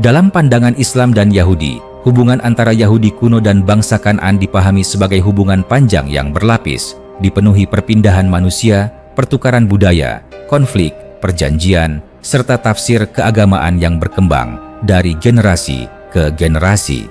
Dalam pandangan Islam dan Yahudi, hubungan antara Yahudi kuno dan bangsa Kan'an dipahami sebagai hubungan panjang yang berlapis, dipenuhi perpindahan manusia, pertukaran budaya, konflik, perjanjian, serta tafsir keagamaan yang berkembang dari generasi ke generasi.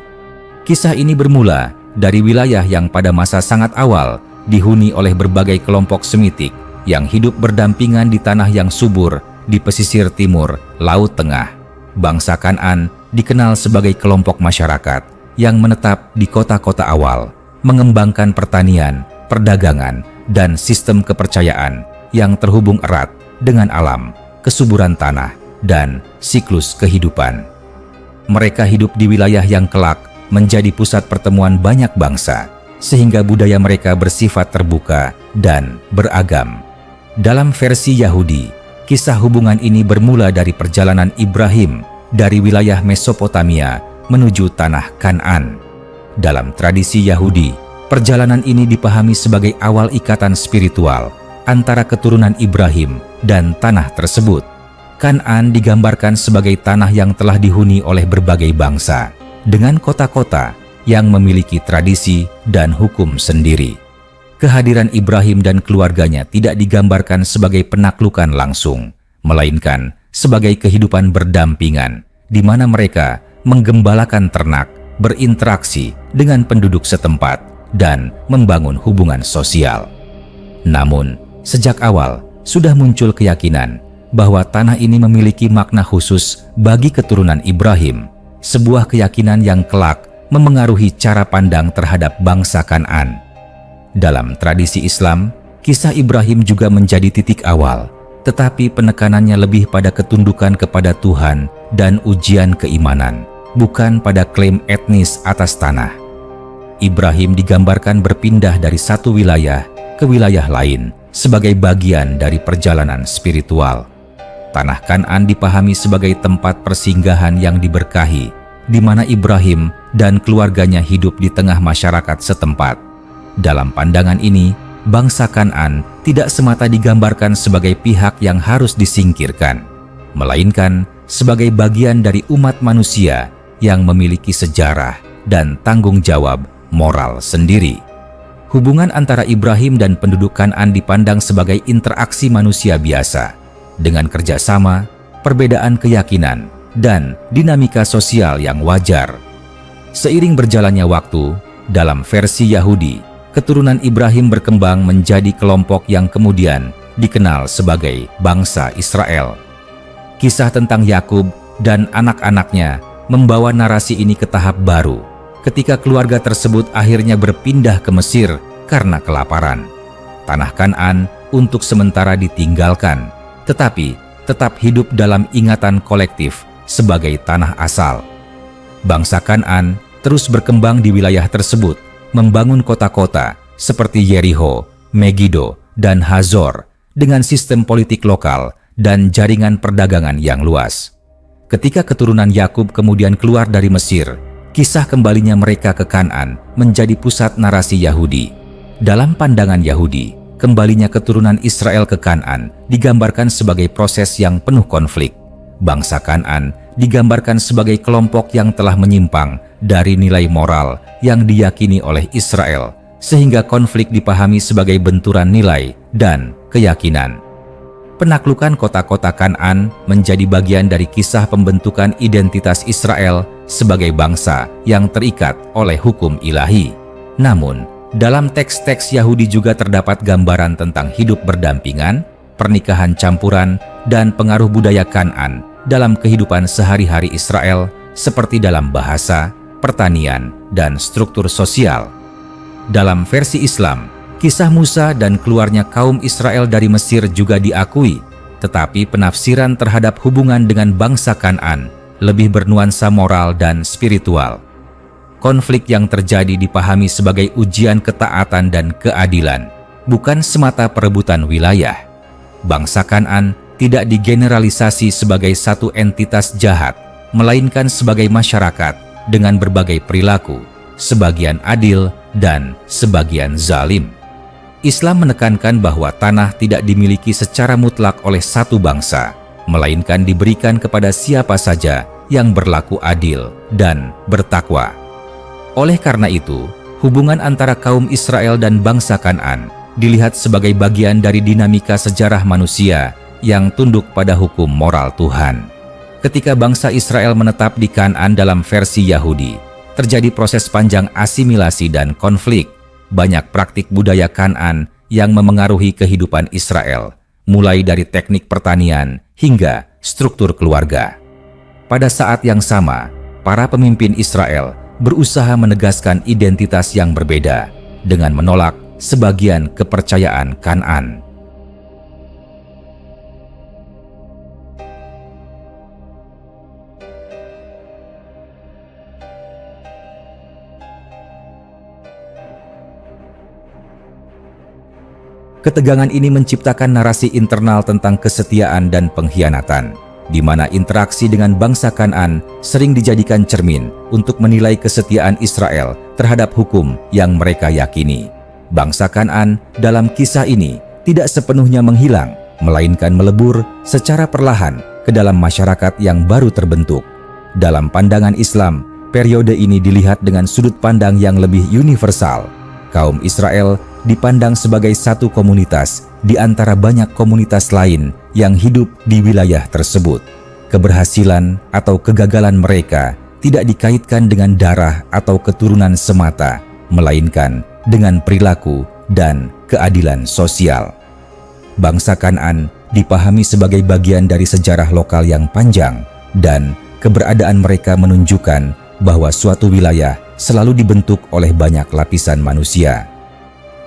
Kisah ini bermula dari wilayah yang pada masa sangat awal dihuni oleh berbagai kelompok Semitik yang hidup berdampingan di tanah yang subur di pesisir timur Laut Tengah. Bangsa Kan'an dikenal sebagai kelompok masyarakat yang menetap di kota-kota awal, mengembangkan pertanian, perdagangan, dan sistem kepercayaan yang terhubung erat dengan alam, kesuburan tanah, dan siklus kehidupan. Mereka hidup di wilayah yang kelak menjadi pusat pertemuan banyak bangsa, sehingga budaya mereka bersifat terbuka dan beragam. Dalam versi Yahudi, kisah hubungan ini bermula dari perjalanan Ibrahim dari wilayah Mesopotamia menuju tanah Kan'an. Dalam tradisi Yahudi, perjalanan ini dipahami sebagai awal ikatan spiritual antara keturunan Ibrahim dan tanah tersebut. Kan'an digambarkan sebagai tanah yang telah dihuni oleh berbagai bangsa, dengan kota-kota yang memiliki tradisi dan hukum sendiri. Kehadiran Ibrahim dan keluarganya tidak digambarkan sebagai penaklukan langsung, melainkan sebagai kehidupan berdampingan, di mana mereka menggembalakan ternak, berinteraksi dengan penduduk setempat, dan membangun hubungan sosial. Namun, sejak awal sudah muncul keyakinan bahwa tanah ini memiliki makna khusus bagi keturunan Ibrahim, sebuah keyakinan yang kelak memengaruhi cara pandang terhadap bangsa Kan'an. Dalam tradisi Islam, kisah Ibrahim juga menjadi titik awal, tetapi penekanannya lebih pada ketundukan kepada Tuhan dan ujian keimanan, bukan pada klaim etnis atas tanah. Ibrahim digambarkan berpindah dari satu wilayah ke wilayah lain sebagai bagian dari perjalanan spiritual. Tanah Kan'an dipahami sebagai tempat persinggahan yang diberkahi, di mana Ibrahim dan keluarganya hidup di tengah masyarakat setempat. Dalam pandangan ini, bangsa Kan'an tidak semata digambarkan sebagai pihak yang harus disingkirkan, melainkan sebagai bagian dari umat manusia yang memiliki sejarah dan tanggung jawab moral sendiri. Hubungan antara Ibrahim dan penduduk Kan'an dipandang sebagai interaksi manusia biasa, dengan kerjasama, perbedaan keyakinan, dan dinamika sosial yang wajar. Seiring berjalannya waktu, dalam versi Yahudi, keturunan Ibrahim berkembang menjadi kelompok yang kemudian dikenal sebagai bangsa Israel. Kisah tentang Yakub dan anak-anaknya membawa narasi ini ke tahap baru, ketika keluarga tersebut akhirnya berpindah ke Mesir karena kelaparan. Tanah Kan'an untuk sementara ditinggalkan, tetapi tetap hidup dalam ingatan kolektif sebagai tanah asal. Bangsa Kan'an terus berkembang di wilayah tersebut, membangun kota-kota seperti Yeriho, Megiddo, dan Hazor dengan sistem politik lokal dan jaringan perdagangan yang luas. Ketika keturunan Yakub kemudian keluar dari Mesir, kisah kembalinya mereka ke Kan'an menjadi pusat narasi Yahudi. Dalam pandangan Yahudi, kembalinya keturunan Israel ke Kan'an digambarkan sebagai proses yang penuh konflik. Bangsa Kan'an digambarkan sebagai kelompok yang telah menyimpang dari nilai moral yang diyakini oleh Israel, sehingga konflik dipahami sebagai benturan nilai dan keyakinan. Penaklukan kota-kota Kan'an menjadi bagian dari kisah pembentukan identitas Israel sebagai bangsa yang terikat oleh hukum ilahi. Namun, dalam teks-teks Yahudi juga terdapat gambaran tentang hidup berdampingan, pernikahan campuran, dan pengaruh budaya Kan'an dalam kehidupan sehari-hari Israel, seperti dalam bahasa, pertanian, dan struktur sosial. Dalam versi Islam, kisah Musa dan keluarnya kaum Israel dari Mesir juga diakui, tetapi penafsiran terhadap hubungan dengan bangsa Kan'an lebih bernuansa moral dan spiritual. Konflik yang terjadi dipahami sebagai ujian ketaatan dan keadilan, bukan semata perebutan wilayah. Bangsa Kan'an tidak digeneralisasi sebagai satu entitas jahat, melainkan sebagai masyarakat dengan berbagai perilaku, sebagian adil dan sebagian zalim. Islam menekankan bahwa tanah tidak dimiliki secara mutlak oleh satu bangsa, melainkan diberikan kepada siapa saja yang berlaku adil dan bertakwa. Oleh karena itu, hubungan antara kaum Israel dan bangsa Kan'an dilihat sebagai bagian dari dinamika sejarah manusia yang tunduk pada hukum moral Tuhan. Ketika bangsa Israel menetap di Kan'an dalam versi Yahudi, terjadi proses panjang asimilasi dan konflik. Banyak praktik budaya Kan'an yang memengaruhi kehidupan Israel, mulai dari teknik pertanian hingga struktur keluarga. Pada saat yang sama, para pemimpin Israel berusaha menegaskan identitas yang berbeda dengan menolak sebagian kepercayaan Kan'an. Ketegangan ini menciptakan narasi internal tentang kesetiaan dan pengkhianatan, di mana interaksi dengan bangsa Kan'an sering dijadikan cermin untuk menilai kesetiaan Israel terhadap hukum yang mereka yakini. Bangsa Kan'an dalam kisah ini tidak sepenuhnya menghilang, melainkan melebur secara perlahan ke dalam masyarakat yang baru terbentuk. Dalam pandangan Islam, periode ini dilihat dengan sudut pandang yang lebih universal. Kaum Israel dipandang sebagai satu komunitas di antara banyak komunitas lain yang hidup di wilayah tersebut. Keberhasilan atau kegagalan mereka tidak dikaitkan dengan darah atau keturunan semata, melainkan dengan perilaku dan keadilan sosial. Bangsa Kan'an dipahami sebagai bagian dari sejarah lokal yang panjang, dan keberadaan mereka menunjukkan bahwa suatu wilayah selalu dibentuk oleh banyak lapisan manusia.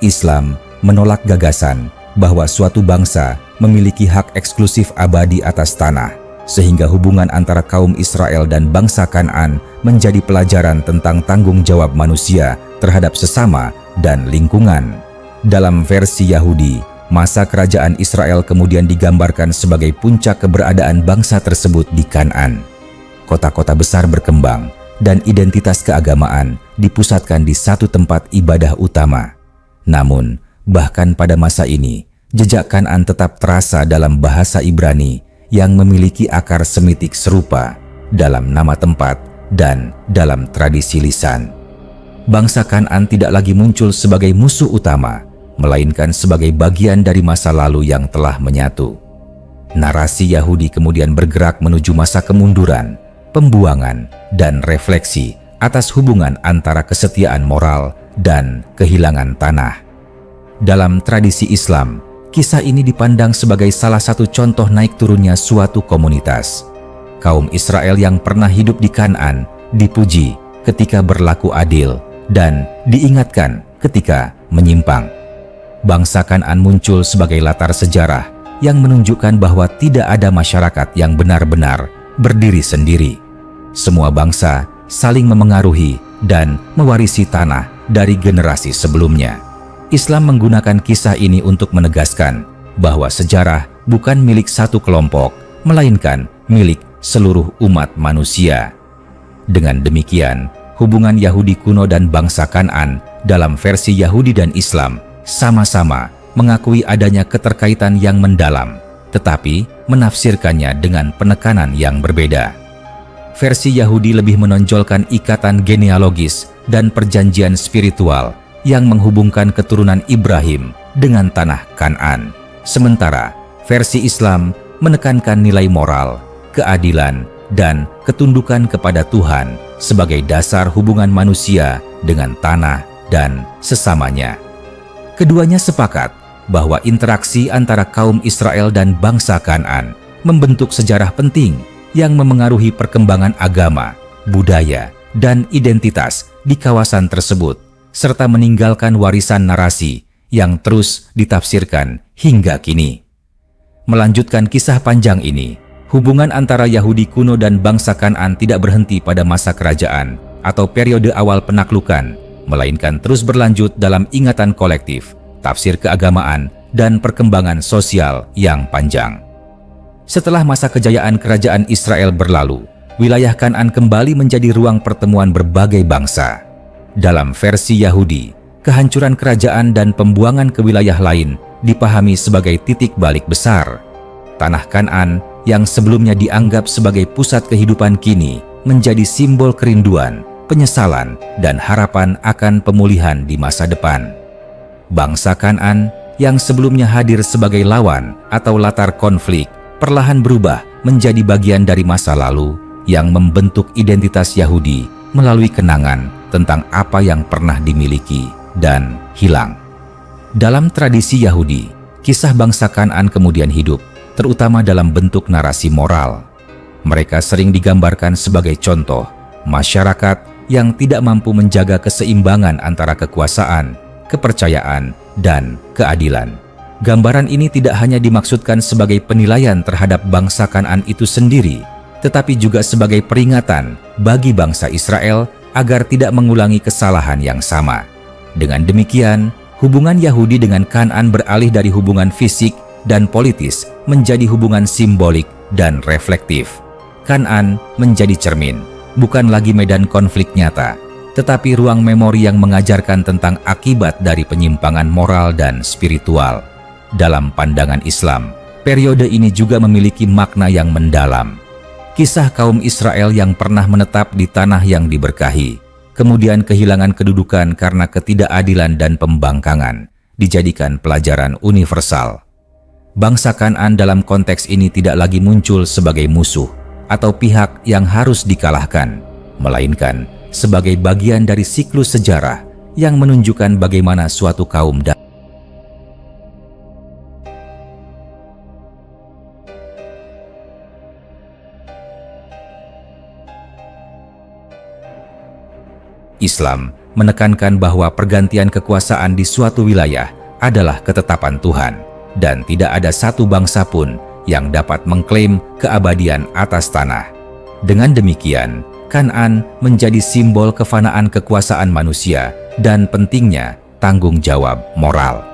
Islam menolak gagasan bahwa suatu bangsa memiliki hak eksklusif abadi atas tanah, sehingga hubungan antara kaum Israel dan bangsa Kan'an menjadi pelajaran tentang tanggung jawab manusia terhadap sesama dan lingkungan. Dalam versi Yahudi, masa kerajaan Israel kemudian digambarkan sebagai puncak keberadaan bangsa tersebut di Kan'an. Kota-kota besar berkembang dan identitas keagamaan dipusatkan di satu tempat ibadah utama. Namun, bahkan pada masa ini, jejak Kan'an tetap terasa dalam bahasa Ibrani yang memiliki akar Semitik serupa dalam nama tempat dan dalam tradisi lisan. Bangsa Kan'an tidak lagi muncul sebagai musuh utama, melainkan sebagai bagian dari masa lalu yang telah menyatu. Narasi Yahudi kemudian bergerak menuju masa kemunduran, pembuangan, dan refleksi atas hubungan antara kesetiaan moral dan kehilangan tanah. Dalam tradisi Islam, kisah ini dipandang sebagai salah satu contoh naik turunnya suatu komunitas. Kaum Israel yang pernah hidup di Kan'an dipuji ketika berlaku adil dan diingatkan ketika menyimpang. Bangsa Kan'an muncul sebagai latar sejarah yang menunjukkan bahwa tidak ada masyarakat yang benar-benar berdiri sendiri. Semua bangsa saling memengaruhi dan mewarisi tanah dari generasi sebelumnya. Islam menggunakan kisah ini untuk menegaskan bahwa sejarah bukan milik satu kelompok, melainkan milik seluruh umat manusia. Dengan demikian, hubungan Yahudi kuno dan bangsa Kan'an dalam versi Yahudi dan Islam sama-sama mengakui adanya keterkaitan yang mendalam, tetapi menafsirkannya dengan penekanan yang berbeda. Versi Yahudi lebih menonjolkan ikatan genealogis dan perjanjian spiritual yang menghubungkan keturunan Ibrahim dengan tanah Kan'an. Sementara versi Islam menekankan nilai moral, keadilan, dan ketundukan kepada Tuhan sebagai dasar hubungan manusia dengan tanah dan sesamanya. Keduanya sepakat bahwa interaksi antara kaum Israel dan bangsa Kan'an membentuk sejarah penting yang memengaruhi perkembangan agama, budaya, dan identitas di kawasan tersebut, serta meninggalkan warisan narasi yang terus ditafsirkan hingga kini. Melanjutkan kisah panjang ini, hubungan antara Yahudi kuno dan bangsa Kan'an tidak berhenti pada masa kerajaan atau periode awal penaklukan, melainkan terus berlanjut dalam ingatan kolektif, tafsir keagamaan, dan perkembangan sosial yang panjang. Setelah masa kejayaan kerajaan Israel berlalu, wilayah Kan'an kembali menjadi ruang pertemuan berbagai bangsa. Dalam versi Yahudi, kehancuran kerajaan dan pembuangan ke wilayah lain dipahami sebagai titik balik besar. Tanah Kan'an yang sebelumnya dianggap sebagai pusat kehidupan kini menjadi simbol kerinduan, penyesalan, dan harapan akan pemulihan di masa depan. Bangsa Kan'an yang sebelumnya hadir sebagai lawan atau latar konflik perlahan berubah menjadi bagian dari masa lalu yang membentuk identitas Yahudi melalui kenangan tentang apa yang pernah dimiliki dan hilang. Dalam tradisi Yahudi, kisah bangsa Kan'an kemudian hidup, terutama dalam bentuk narasi moral. Mereka sering digambarkan sebagai contoh masyarakat yang tidak mampu menjaga keseimbangan antara kekuasaan, kepercayaan, dan keadilan. Gambaran ini tidak hanya dimaksudkan sebagai penilaian terhadap bangsa Kan'an itu sendiri, tetapi juga sebagai peringatan bagi bangsa Israel agar tidak mengulangi kesalahan yang sama. Dengan demikian, hubungan Yahudi dengan Kan'an beralih dari hubungan fisik dan politis menjadi hubungan simbolik dan reflektif. Kan'an menjadi cermin, bukan lagi medan konflik nyata, tetapi ruang memori yang mengajarkan tentang akibat dari penyimpangan moral dan spiritual. Dalam pandangan Islam, periode ini juga memiliki makna yang mendalam. Kisah kaum Israel yang pernah menetap di tanah yang diberkahi, kemudian kehilangan kedudukan karena ketidakadilan dan pembangkangan, dijadikan pelajaran universal. Bangsa Kan'an dalam konteks ini tidak lagi muncul sebagai musuh atau pihak yang harus dikalahkan, melainkan sebagai bagian dari siklus sejarah yang menunjukkan bagaimana suatu kaum Islam menekankan bahwa pergantian kekuasaan di suatu wilayah adalah ketetapan Tuhan, dan tidak ada satu bangsa pun yang dapat mengklaim keabadian atas tanah. Dengan demikian, Kan'an menjadi simbol kefanaan kekuasaan manusia dan pentingnya tanggung jawab moral.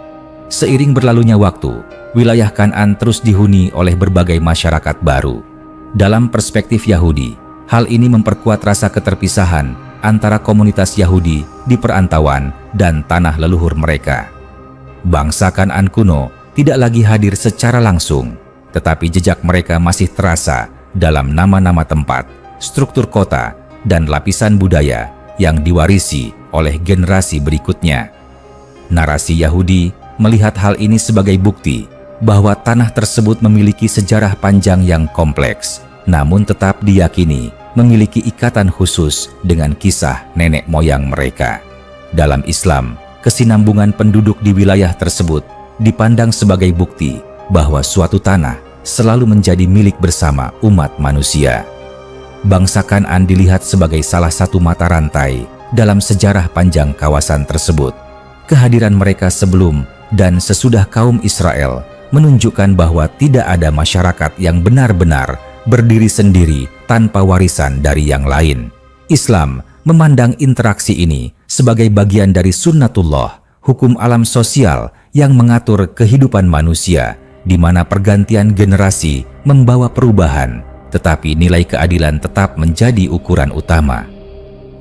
Seiring berlalunya waktu, wilayah Kan'an terus dihuni oleh berbagai masyarakat baru. Dalam perspektif Yahudi, hal ini memperkuat rasa keterpisahan antara komunitas Yahudi di perantauan dan tanah leluhur mereka. Bangsa Kan'an kuno tidak lagi hadir secara langsung, tetapi jejak mereka masih terasa dalam nama-nama tempat, struktur kota, dan lapisan budaya yang diwarisi oleh generasi berikutnya. Narasi Yahudi melihat hal ini sebagai bukti bahwa tanah tersebut memiliki sejarah panjang yang kompleks, namun tetap diyakini memiliki ikatan khusus dengan kisah nenek moyang mereka. Dalam Islam, kesinambungan penduduk di wilayah tersebut dipandang sebagai bukti bahwa suatu tanah selalu menjadi milik bersama umat manusia. Bangsa Kan'an dilihat sebagai salah satu mata rantai dalam sejarah panjang kawasan tersebut. Kehadiran mereka sebelum dan sesudah kaum Israel menunjukkan bahwa tidak ada masyarakat yang benar-benar berdiri sendiri tanpa warisan dari yang lain. Islam memandang interaksi ini sebagai bagian dari sunnatullah, hukum alam sosial yang mengatur kehidupan manusia, di mana pergantian generasi membawa perubahan, tetapi nilai keadilan tetap menjadi ukuran utama.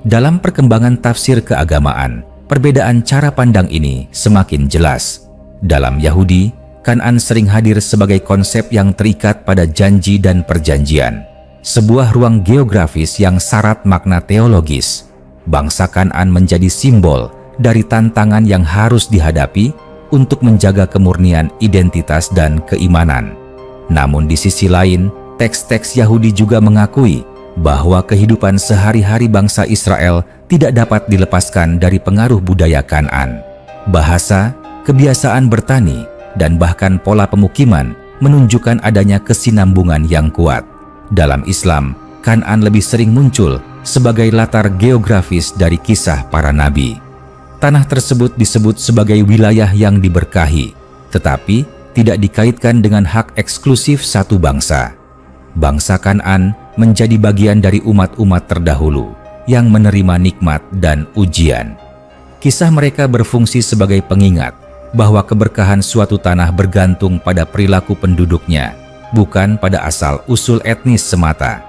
Dalam perkembangan tafsir keagamaan, perbedaan cara pandang ini semakin jelas. Dalam Yahudi, Kan'an sering hadir sebagai konsep yang terikat pada janji dan perjanjian, sebuah ruang geografis yang syarat makna teologis. Bangsa Kan'an menjadi simbol dari tantangan yang harus dihadapi untuk menjaga kemurnian identitas dan keimanan. Namun di sisi lain, teks-teks Yahudi juga mengakui bahwa kehidupan sehari-hari bangsa Israel tidak dapat dilepaskan dari pengaruh budaya Kan'an. Bahasa, kebiasaan bertani, dan bahkan pola pemukiman menunjukkan adanya kesinambungan yang kuat. Dalam Islam, Kan'an lebih sering muncul sebagai latar geografis dari kisah para nabi. Tanah tersebut disebut sebagai wilayah yang diberkahi, tetapi tidak dikaitkan dengan hak eksklusif satu bangsa. Bangsa Kan'an menjadi bagian dari umat-umat terdahulu yang menerima nikmat dan ujian. Kisah mereka berfungsi sebagai pengingat bahwa keberkahan suatu tanah bergantung pada perilaku penduduknya, bukan pada asal-usul etnis semata.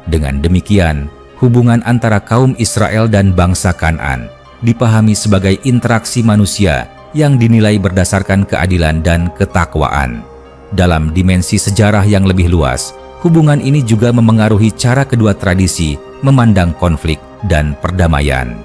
Dengan demikian, hubungan antara kaum Israel dan bangsa Kan'an dipahami sebagai interaksi manusia yang dinilai berdasarkan keadilan dan ketakwaan. Dalam dimensi sejarah yang lebih luas, hubungan ini juga memengaruhi cara kedua tradisi memandang konflik dan perdamaian.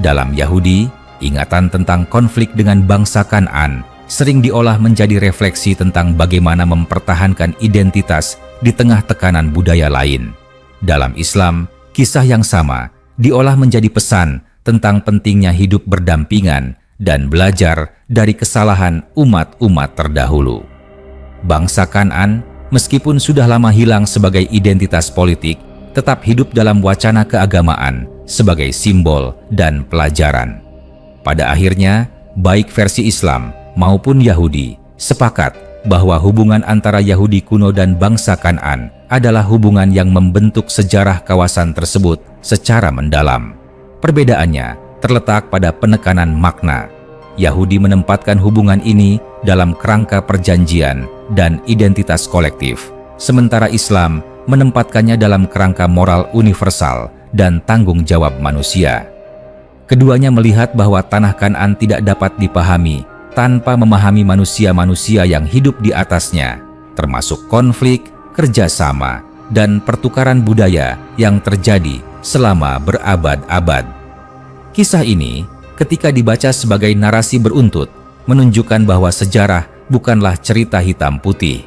Dalam Yahudi, ingatan tentang konflik dengan bangsa Kan'an sering diolah menjadi refleksi tentang bagaimana mempertahankan identitas di tengah tekanan budaya lain. Dalam Islam, kisah yang sama diolah menjadi pesan tentang pentingnya hidup berdampingan dan belajar dari kesalahan umat-umat terdahulu. Bangsa Kan'an, meskipun sudah lama hilang sebagai identitas politik, tetap hidup dalam wacana keagamaan sebagai simbol dan pelajaran. Pada akhirnya, baik versi Islam maupun Yahudi sepakat bahwa hubungan antara Yahudi kuno dan bangsa Kan'an adalah hubungan yang membentuk sejarah kawasan tersebut secara mendalam. Perbedaannya terletak pada penekanan makna. Yahudi menempatkan hubungan ini dalam kerangka perjanjian dan identitas kolektif, sementara Islam menempatkannya dalam kerangka moral universal dan tanggung jawab manusia. Keduanya melihat bahwa tanah Kan'an tidak dapat dipahami tanpa memahami manusia-manusia yang hidup di atasnya, termasuk konflik, kerjasama, dan pertukaran budaya yang terjadi selama berabad-abad. Kisah ini, ketika dibaca sebagai narasi beruntut, menunjukkan bahwa sejarah bukanlah cerita hitam putih.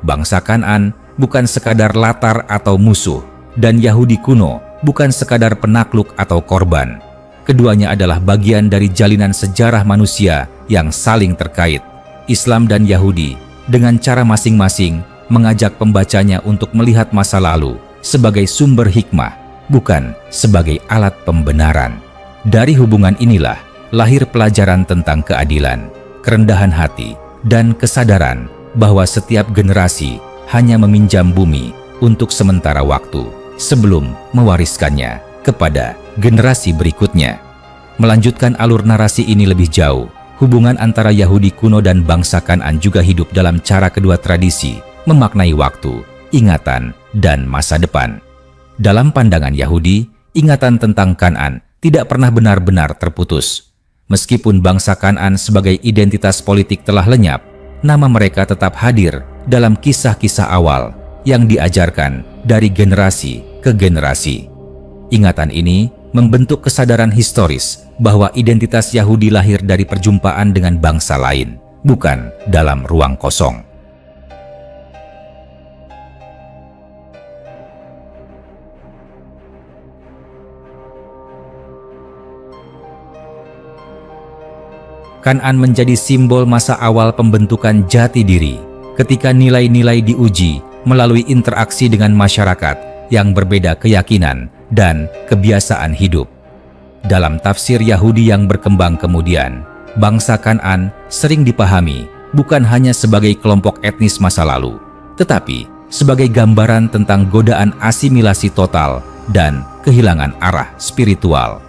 Bangsa Kan'an bukan sekadar latar atau musuh, dan Yahudi kuno bukan sekadar penakluk atau korban. Keduanya adalah bagian dari jalinan sejarah manusia yang saling terkait. Islam dan Yahudi, dengan cara masing-masing, mengajak pembacanya untuk melihat masa lalu sebagai sumber hikmah, bukan sebagai alat pembenaran. Dari hubungan inilah lahir pelajaran tentang keadilan, kerendahan hati, dan kesadaran bahwa setiap generasi hanya meminjam bumi untuk sementara waktu sebelum mewariskannya kepada generasi berikutnya. Melanjutkan alur narasi ini lebih jauh, hubungan antara Yahudi kuno dan bangsa Kan'an juga hidup dalam cara kedua tradisi memaknai waktu, ingatan, dan masa depan. Dalam pandangan Yahudi, ingatan tentang Kan'an tidak pernah benar-benar terputus. Meskipun bangsa Kan'an sebagai identitas politik telah lenyap, nama mereka tetap hadir dalam kisah-kisah awal yang diajarkan dari generasi ke generasi. Ingatan ini membentuk kesadaran historis bahwa identitas Yahudi lahir dari perjumpaan dengan bangsa lain, bukan dalam ruang kosong. Kan'an menjadi simbol masa awal pembentukan jati diri ketika nilai-nilai diuji melalui interaksi dengan masyarakat yang berbeda keyakinan dan kebiasaan hidup. Dalam tafsir Yahudi yang berkembang kemudian, bangsa Kan'an sering dipahami bukan hanya sebagai kelompok etnis masa lalu, tetapi sebagai gambaran tentang godaan asimilasi total dan kehilangan arah spiritual.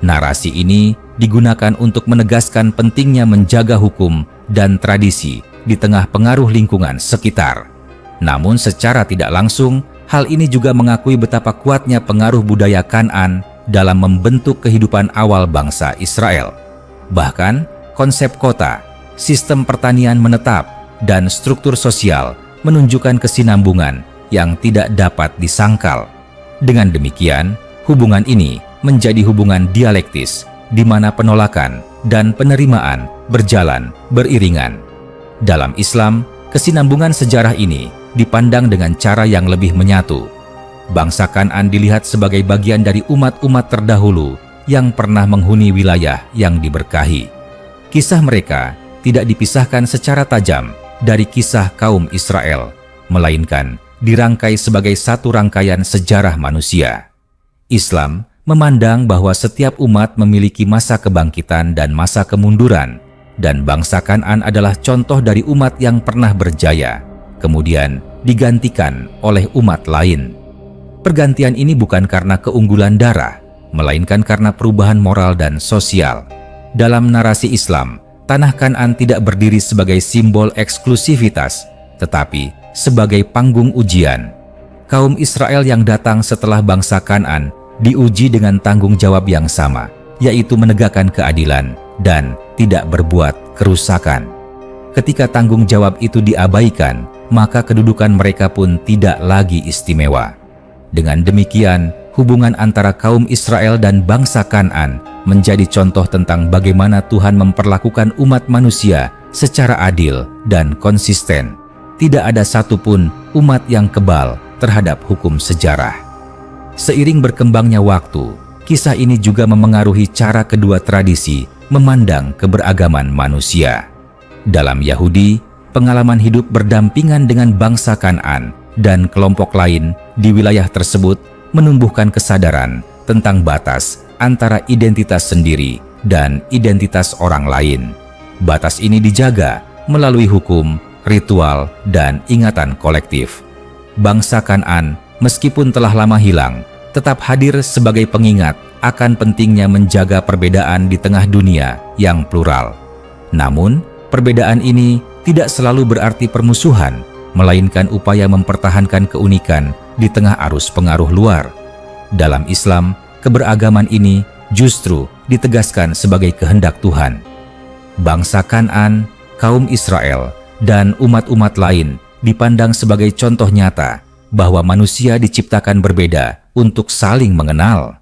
Narasi ini digunakan untuk menegaskan pentingnya menjaga hukum dan tradisi di tengah pengaruh lingkungan sekitar. Namun secara tidak langsung, hal ini juga mengakui betapa kuatnya pengaruh budaya Kan'an dalam membentuk kehidupan awal bangsa Israel. Bahkan, konsep kota, sistem pertanian menetap, dan struktur sosial menunjukkan kesinambungan yang tidak dapat disangkal. Dengan demikian, hubungan ini menjadi hubungan dialektis, di mana penolakan dan penerimaan berjalan beriringan. Dalam Islam, kesinambungan sejarah ini dipandang dengan cara yang lebih menyatu. Bangsa Kan'an dilihat sebagai bagian dari umat-umat terdahulu yang pernah menghuni wilayah yang diberkahi. Kisah mereka tidak dipisahkan secara tajam dari kisah kaum Israel, melainkan dirangkai sebagai satu rangkaian sejarah manusia. Islam memandang bahwa setiap umat memiliki masa kebangkitan dan masa kemunduran, dan bangsa Kan'an adalah contoh dari umat yang pernah berjaya, kemudian digantikan oleh umat lain. Pergantian ini bukan karena keunggulan darah, melainkan karena perubahan moral dan sosial. Dalam narasi Islam, tanah Kan'an tidak berdiri sebagai simbol eksklusivitas, tetapi sebagai panggung ujian. Kaum Israel yang datang setelah bangsa Kan'an diuji dengan tanggung jawab yang sama, yaitu menegakkan keadilan dan tidak berbuat kerusakan. Ketika tanggung jawab itu diabaikan, maka kedudukan mereka pun tidak lagi istimewa. Dengan demikian, hubungan antara kaum Israel dan bangsa Kan'an menjadi contoh tentang bagaimana Tuhan memperlakukan umat manusia secara adil dan konsisten. Tidak ada satupun umat yang kebal terhadap hukum sejarah. Seiring berkembangnya waktu, kisah ini juga memengaruhi cara kedua tradisi memandang keberagaman manusia. Dalam Yahudi, pengalaman hidup berdampingan dengan bangsa Kan'an dan kelompok lain di wilayah tersebut menumbuhkan kesadaran tentang batas antara identitas sendiri dan identitas orang lain. Batas ini dijaga melalui hukum, ritual, dan ingatan kolektif. Bangsa Kan'an, meskipun telah lama hilang, tetap hadir sebagai pengingat akan pentingnya menjaga perbedaan di tengah dunia yang plural. Namun, perbedaan ini tidak selalu berarti permusuhan, melainkan upaya mempertahankan keunikan di tengah arus pengaruh luar. Dalam Islam, keberagaman ini justru ditegaskan sebagai kehendak Tuhan. Bangsa Kan'an, kaum Israel, dan umat-umat lain dipandang sebagai contoh nyata bahwa manusia diciptakan berbeda untuk saling mengenal.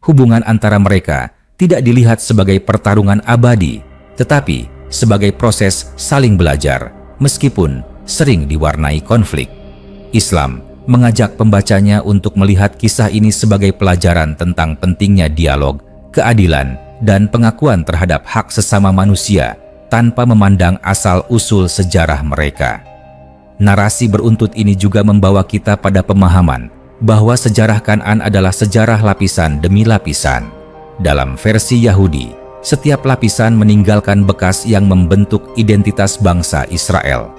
Hubungan antara mereka tidak dilihat sebagai pertarungan abadi, tetapi sebagai proses saling belajar, meskipun sering diwarnai konflik. Islam mengajak pembacanya untuk melihat kisah ini sebagai pelajaran tentang pentingnya dialog, keadilan, dan pengakuan terhadap hak sesama manusia tanpa memandang asal-usul sejarah mereka. Narasi beruntut ini juga membawa kita pada pemahaman bahwa sejarah Kan'an adalah sejarah lapisan demi lapisan. Dalam versi Yahudi, setiap lapisan meninggalkan bekas yang membentuk identitas bangsa Israel.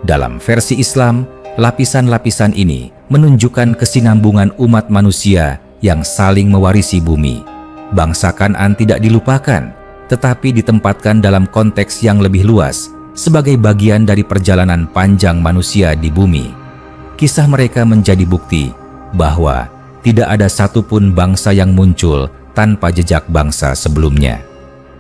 Dalam versi Islam, lapisan-lapisan ini menunjukkan kesinambungan umat manusia yang saling mewarisi bumi. Bangsa Kan'an tidak dilupakan, tetapi ditempatkan dalam konteks yang lebih luas sebagai bagian dari perjalanan panjang manusia di bumi. Kisah mereka menjadi bukti bahwa tidak ada satupun bangsa yang muncul tanpa jejak bangsa sebelumnya.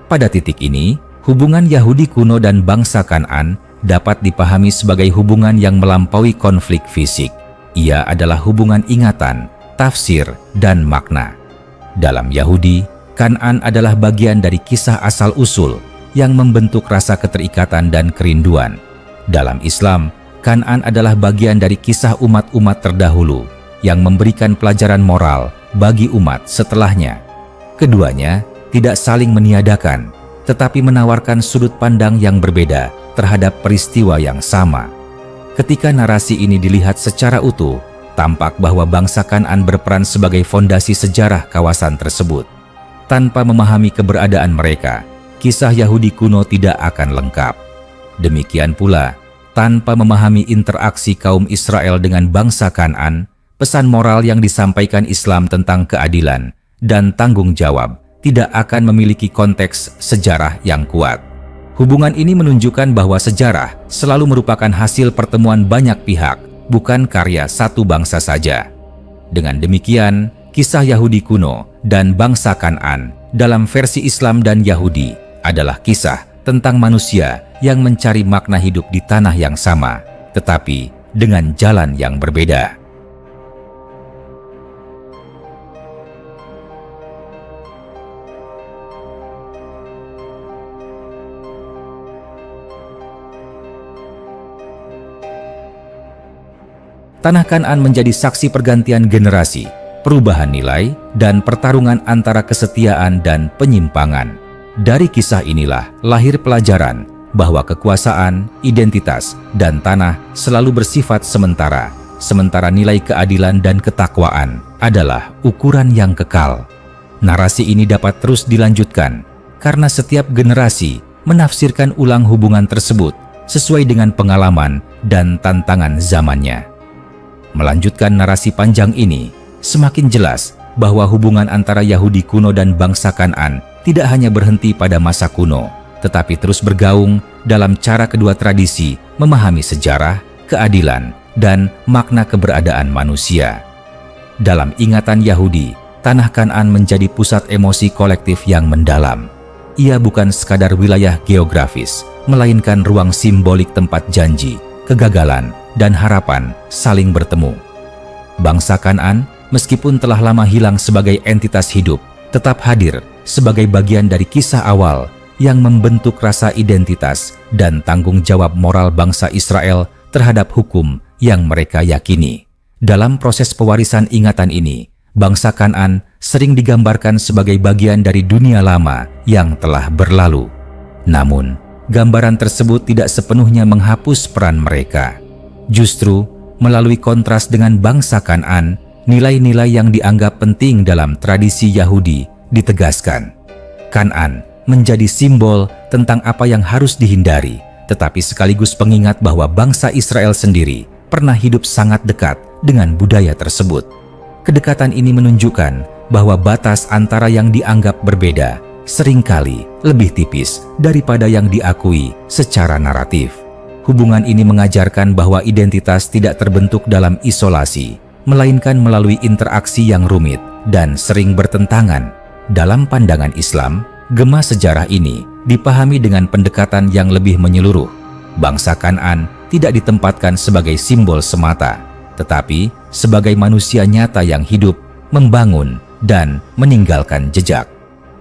Pada titik ini, hubungan Yahudi kuno dan bangsa Kan'an dapat dipahami sebagai hubungan yang melampaui konflik fisik. Ia adalah hubungan ingatan, tafsir, dan makna. Dalam Yahudi, Kan'an adalah bagian dari kisah asal-usul yang membentuk rasa keterikatan dan kerinduan. Dalam Islam, Kan'an adalah bagian dari kisah umat-umat terdahulu yang memberikan pelajaran moral bagi umat setelahnya. Keduanya tidak saling meniadakan, tetapi menawarkan sudut pandang yang berbeda terhadap peristiwa yang sama. Ketika narasi ini dilihat secara utuh, tampak bahwa bangsa Kan'an berperan sebagai fondasi sejarah kawasan tersebut. Tanpa memahami keberadaan mereka, kisah Yahudi kuno tidak akan lengkap. Demikian pula, tanpa memahami interaksi kaum Israel dengan bangsa Kan'an, pesan moral yang disampaikan Islam tentang keadilan dan tanggung jawab tidak akan memiliki konteks sejarah yang kuat. Hubungan ini menunjukkan bahwa sejarah selalu merupakan hasil pertemuan banyak pihak, bukan karya satu bangsa saja. Dengan demikian, kisah Yahudi kuno dan bangsa Kan'an dalam versi Islam dan Yahudi adalah kisah tentang manusia yang mencari makna hidup di tanah yang sama, tetapi dengan jalan yang berbeda. Tanah Kan'an menjadi saksi pergantian generasi, perubahan nilai, dan pertarungan antara kesetiaan dan penyimpangan. Dari kisah inilah lahir pelajaran bahwa kekuasaan, identitas, dan tanah selalu bersifat sementara, sementara nilai keadilan dan ketakwaan adalah ukuran yang kekal. Narasi ini dapat terus dilanjutkan karena setiap generasi menafsirkan ulang hubungan tersebut sesuai dengan pengalaman dan tantangan zamannya. Melanjutkan narasi panjang ini, semakin jelas bahwa hubungan antara Yahudi kuno dan bangsa Kan'an tidak hanya berhenti pada masa kuno, tetapi terus bergaung dalam cara kedua tradisi memahami sejarah, keadilan, dan makna keberadaan manusia. Dalam ingatan Yahudi, tanah Kan'an menjadi pusat emosi kolektif yang mendalam. Ia bukan sekadar wilayah geografis, melainkan ruang simbolik tempat janji, kegagalan, dan harapan saling bertemu. Bangsa Kan'an, meskipun telah lama hilang sebagai entitas hidup, tetap hadir sebagai bagian dari kisah awal yang membentuk rasa identitas dan tanggung jawab moral bangsa Israel terhadap hukum yang mereka yakini. Dalam proses pewarisan ingatan ini, bangsa Kan'an sering digambarkan sebagai bagian dari dunia lama yang telah berlalu. Namun, gambaran tersebut tidak sepenuhnya menghapus peran mereka. Justru, melalui kontras dengan bangsa Kan'an, nilai-nilai yang dianggap penting dalam tradisi Yahudi ditegaskan. Kan'an menjadi simbol tentang apa yang harus dihindari, tetapi sekaligus pengingat bahwa bangsa Israel sendiri pernah hidup sangat dekat dengan budaya tersebut. Kedekatan ini menunjukkan bahwa batas antara yang dianggap berbeda seringkali lebih tipis daripada yang diakui secara naratif. Hubungan ini mengajarkan bahwa identitas tidak terbentuk dalam isolasi, melainkan melalui interaksi yang rumit dan sering bertentangan. Dalam pandangan Islam, gema sejarah ini dipahami dengan pendekatan yang lebih menyeluruh. Bangsa Kan'an tidak ditempatkan sebagai simbol semata, tetapi sebagai manusia nyata yang hidup, membangun, dan meninggalkan jejak.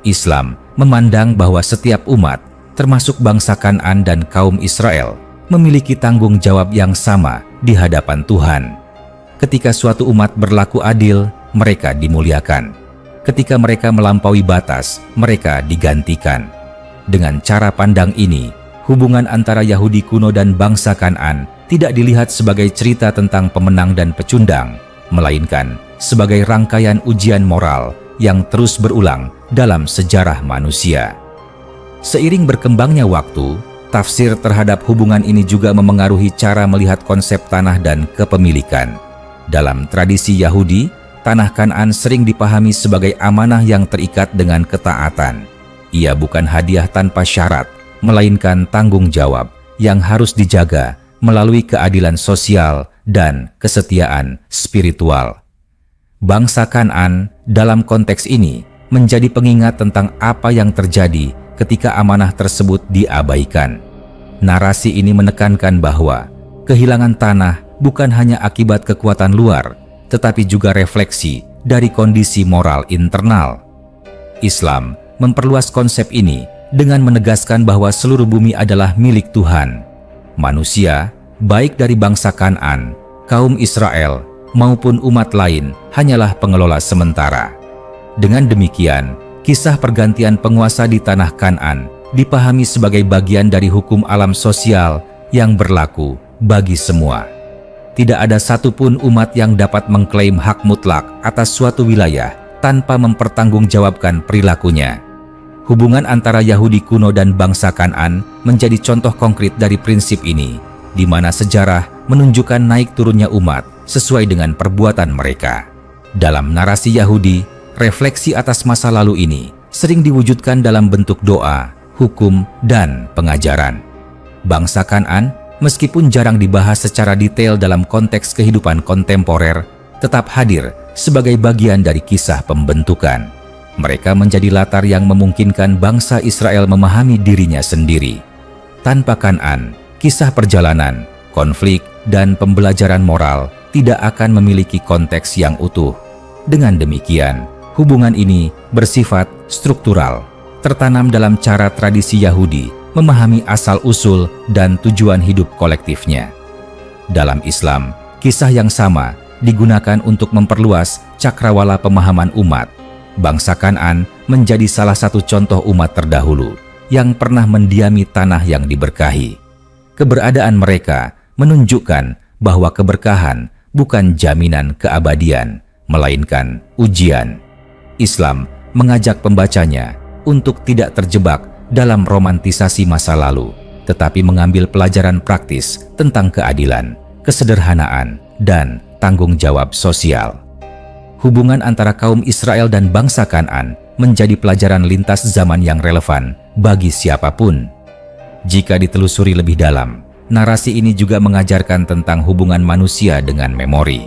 Islam memandang bahwa setiap umat, termasuk bangsa Kan'an dan kaum Israel, memiliki tanggung jawab yang sama di hadapan Tuhan. Ketika suatu umat berlaku adil, mereka dimuliakan. Ketika mereka melampaui batas, mereka digantikan. Dengan cara pandang ini, hubungan antara Yahudi kuno dan bangsa Kan'an tidak dilihat sebagai cerita tentang pemenang dan pecundang, melainkan sebagai rangkaian ujian moral yang terus berulang dalam sejarah manusia. Seiring berkembangnya waktu, tafsir terhadap hubungan ini juga memengaruhi cara melihat konsep tanah dan kepemilikan. Dalam tradisi Yahudi, tanah Kan'an sering dipahami sebagai amanah yang terikat dengan ketaatan. Ia bukan hadiah tanpa syarat, melainkan tanggung jawab yang harus dijaga melalui keadilan sosial dan kesetiaan spiritual. Bangsa Kan'an dalam konteks ini menjadi pengingat tentang apa yang terjadi ketika amanah tersebut diabaikan. Narasi ini menekankan bahwa kehilangan tanah bukan hanya akibat kekuatan luar, tetapi juga refleksi dari kondisi moral internal. Islam memperluas konsep ini dengan menegaskan bahwa seluruh bumi adalah milik Tuhan. Manusia, baik dari bangsa Kan'an, kaum Israel, maupun umat lain, hanyalah pengelola sementara. Dengan demikian, kisah pergantian penguasa di tanah Kan'an dipahami sebagai bagian dari hukum alam sosial yang berlaku bagi semua. Tidak ada satupun umat yang dapat mengklaim hak mutlak atas suatu wilayah tanpa mempertanggungjawabkan perilakunya. Hubungan antara Yahudi kuno dan bangsa Kan'an menjadi contoh konkret dari prinsip ini, di mana sejarah menunjukkan naik turunnya umat sesuai dengan perbuatan mereka. Dalam narasi Yahudi, refleksi atas masa lalu ini sering diwujudkan dalam bentuk doa, hukum, dan pengajaran. Bangsa Kan'an, meskipun jarang dibahas secara detail dalam konteks kehidupan kontemporer, tetap hadir sebagai bagian dari kisah pembentukan. Mereka menjadi latar yang memungkinkan bangsa Israel memahami dirinya sendiri. Tanpa Kan'an, kisah perjalanan, konflik, dan pembelajaran moral tidak akan memiliki konteks yang utuh. Dengan demikian, hubungan ini bersifat struktural, tertanam dalam cara tradisi Yahudi memahami asal-usul dan tujuan hidup kolektifnya. Dalam Islam, kisah yang sama digunakan untuk memperluas cakrawala pemahaman umat. Bangsa Kan'an menjadi salah satu contoh umat terdahulu yang pernah mendiami tanah yang diberkahi. Keberadaan mereka menunjukkan bahwa keberkahan bukan jaminan keabadian, melainkan ujian. Islam mengajak pembacanya untuk tidak terjebak dalam romantisasi masa lalu, tetapi mengambil pelajaran praktis tentang keadilan, kesederhanaan, dan tanggung jawab sosial. Hubungan antara kaum Israel dan bangsa Kan'an menjadi pelajaran lintas zaman yang relevan bagi siapapun. Jika ditelusuri lebih dalam, narasi ini juga mengajarkan tentang hubungan manusia dengan memori.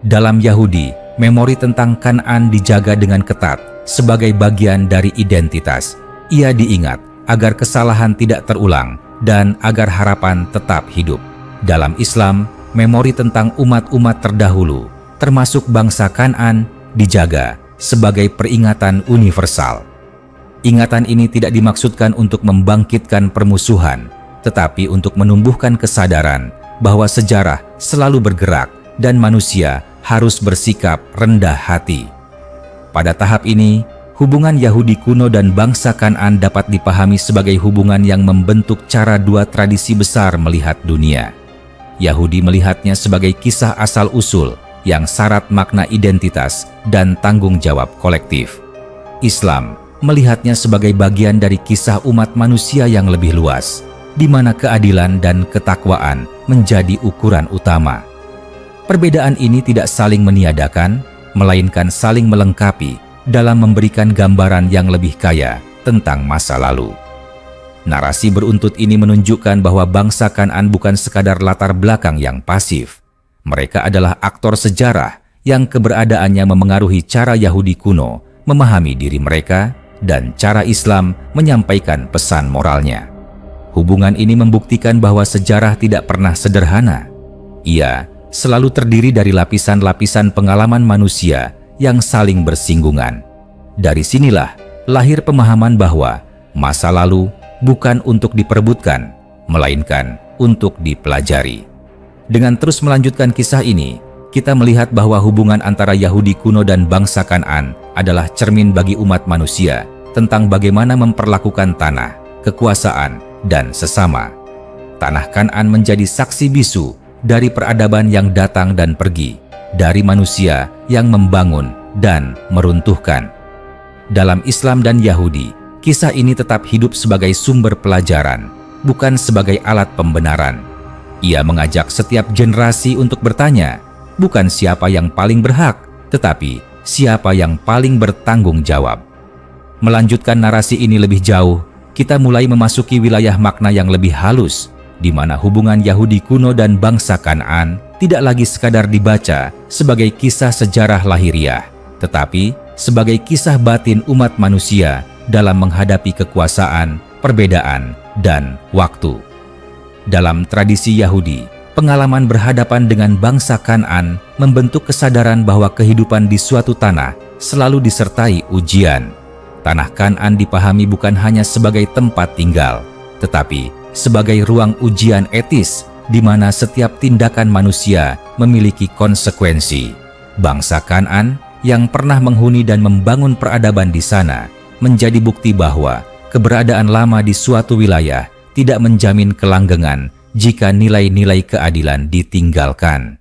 Dalam Yahudi, memori tentang Kan'an dijaga dengan ketat sebagai bagian dari identitas. Ia diingat agar kesalahan tidak terulang dan agar harapan tetap hidup. Dalam Islam, memori tentang umat-umat terdahulu, termasuk bangsa Kan'an, dijaga sebagai peringatan universal. Ingatan ini tidak dimaksudkan untuk membangkitkan permusuhan, tetapi untuk menumbuhkan kesadaran bahwa sejarah selalu bergerak dan manusia harus bersikap rendah hati. Pada tahap ini, hubungan Yahudi kuno dan bangsa Kan'an dapat dipahami sebagai hubungan yang membentuk cara dua tradisi besar melihat dunia. Yahudi melihatnya sebagai kisah asal-usul yang syarat makna identitas dan tanggung jawab kolektif. Islam melihatnya sebagai bagian dari kisah umat manusia yang lebih luas, di mana keadilan dan ketakwaan menjadi ukuran utama. Perbedaan ini tidak saling meniadakan, melainkan saling melengkapi dalam memberikan gambaran yang lebih kaya tentang masa lalu. Narasi beruntut ini menunjukkan bahwa bangsa Kan'an bukan sekadar latar belakang yang pasif. Mereka adalah aktor sejarah yang keberadaannya memengaruhi cara Yahudi kuno memahami diri mereka dan cara Islam menyampaikan pesan moralnya. Hubungan ini membuktikan bahwa sejarah tidak pernah sederhana. Ia selalu terdiri dari lapisan-lapisan pengalaman manusia yang saling bersinggungan. Dari sinilah lahir pemahaman bahwa masa lalu bukan untuk diperebutkan, melainkan untuk dipelajari. Dengan terus melanjutkan kisah ini, kita melihat bahwa hubungan antara Yahudi kuno dan bangsa Kan'an adalah cermin bagi umat manusia tentang bagaimana memperlakukan tanah, kekuasaan, dan sesama. Tanah Kan'an menjadi saksi bisu dari peradaban yang datang dan pergi, dari manusia yang membangun dan meruntuhkan. Dalam Islam dan Yahudi, kisah ini tetap hidup sebagai sumber pelajaran, bukan sebagai alat pembenaran. Ia mengajak setiap generasi untuk bertanya, bukan siapa yang paling berhak, tetapi siapa yang paling bertanggung jawab. Melanjutkan narasi ini lebih jauh, kita mulai memasuki wilayah makna yang lebih halus, di mana hubungan Yahudi kuno dan bangsa Kan'an tidak lagi sekadar dibaca sebagai kisah sejarah lahiriah, tetapi sebagai kisah batin umat manusia dalam menghadapi kekuasaan, perbedaan, dan waktu. Dalam tradisi Yahudi, pengalaman berhadapan dengan bangsa Kan'an membentuk kesadaran bahwa kehidupan di suatu tanah selalu disertai ujian. Tanah Kan'an dipahami bukan hanya sebagai tempat tinggal, tetapi sebagai ruang ujian etis di mana setiap tindakan manusia memiliki konsekuensi. Bangsa Kan'an yang pernah menghuni dan membangun peradaban di sana menjadi bukti bahwa keberadaan lama di suatu wilayah tidak menjamin kelanggengan jika nilai-nilai keadilan ditinggalkan.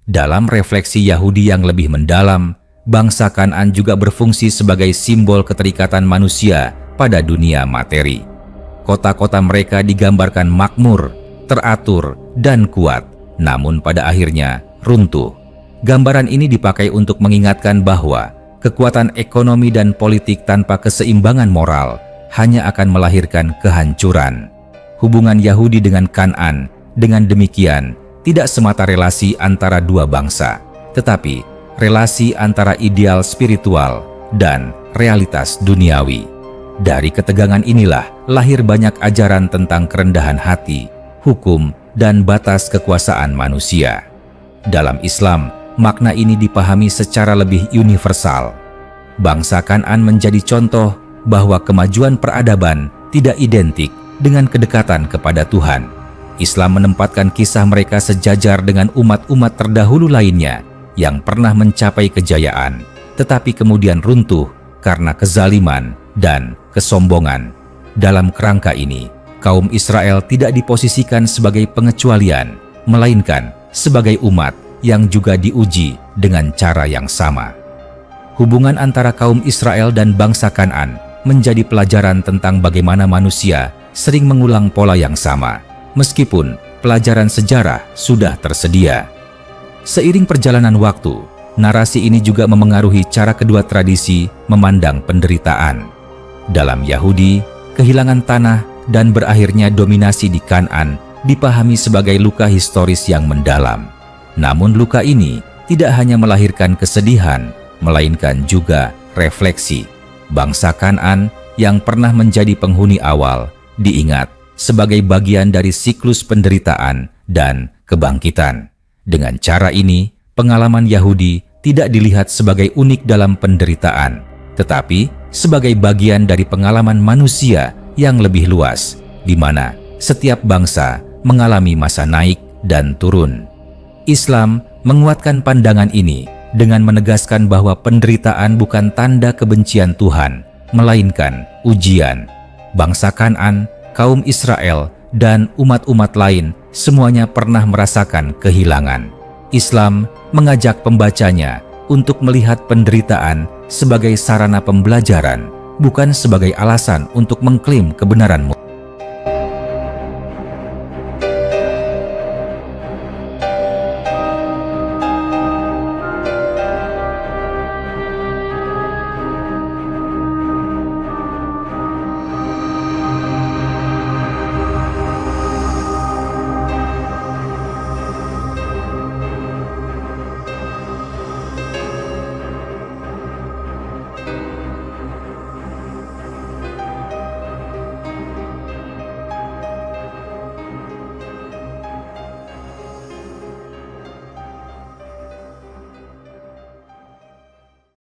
Dalam refleksi Yahudi yang lebih mendalam, bangsa Kan'an juga berfungsi sebagai simbol keterikatan manusia pada dunia materi. Kota-kota mereka digambarkan makmur, teratur, dan kuat, namun pada akhirnya runtuh. Gambaran ini dipakai untuk mengingatkan bahwa kekuatan ekonomi dan politik tanpa keseimbangan moral hanya akan melahirkan kehancuran. Hubungan Yahudi dengan Kan'an dengan demikian tidak semata relasi antara dua bangsa, tetapi relasi antara ideal spiritual dan realitas duniawi. Dari ketegangan inilah lahir banyak ajaran tentang kerendahan hati, hukum, dan batas kekuasaan manusia. Dalam Islam, makna ini dipahami secara lebih universal. Bangsa Kan'an menjadi contoh bahwa kemajuan peradaban tidak identik dengan kedekatan kepada Tuhan. Islam menempatkan kisah mereka sejajar dengan umat-umat terdahulu lainnya yang pernah mencapai kejayaan, tetapi kemudian runtuh karena kezaliman dan kesombongan. Dalam kerangka ini, kaum Israel tidak diposisikan sebagai pengecualian, melainkan sebagai umat yang juga diuji dengan cara yang sama. Hubungan antara kaum Israel dan bangsa Kan'an menjadi pelajaran tentang bagaimana manusia sering mengulang pola yang sama, meskipun pelajaran sejarah sudah tersedia. Seiring perjalanan waktu, narasi ini juga memengaruhi cara kedua tradisi memandang penderitaan. Dalam Yahudi, kehilangan tanah dan berakhirnya dominasi di Kan'an dipahami sebagai luka historis yang mendalam. Namun luka ini tidak hanya melahirkan kesedihan, melainkan juga refleksi. Bangsa Kan'an yang pernah menjadi penghuni awal diingat sebagai bagian dari siklus penderitaan dan kebangkitan. Dengan cara ini, pengalaman Yahudi tidak dilihat sebagai unik dalam penderitaan, tetapi sebagai bagian dari pengalaman manusia yang lebih luas, di mana setiap bangsa mengalami masa naik dan turun. Islam menguatkan pandangan ini dengan menegaskan bahwa penderitaan bukan tanda kebencian Tuhan, melainkan ujian. Bangsa Kan'an, kaum Israel, dan umat-umat lain semuanya pernah merasakan kehilangan. Islam mengajak pembacanya untuk melihat penderitaan sebagai sarana pembelajaran, bukan sebagai alasan untuk mengklaim kebenaran.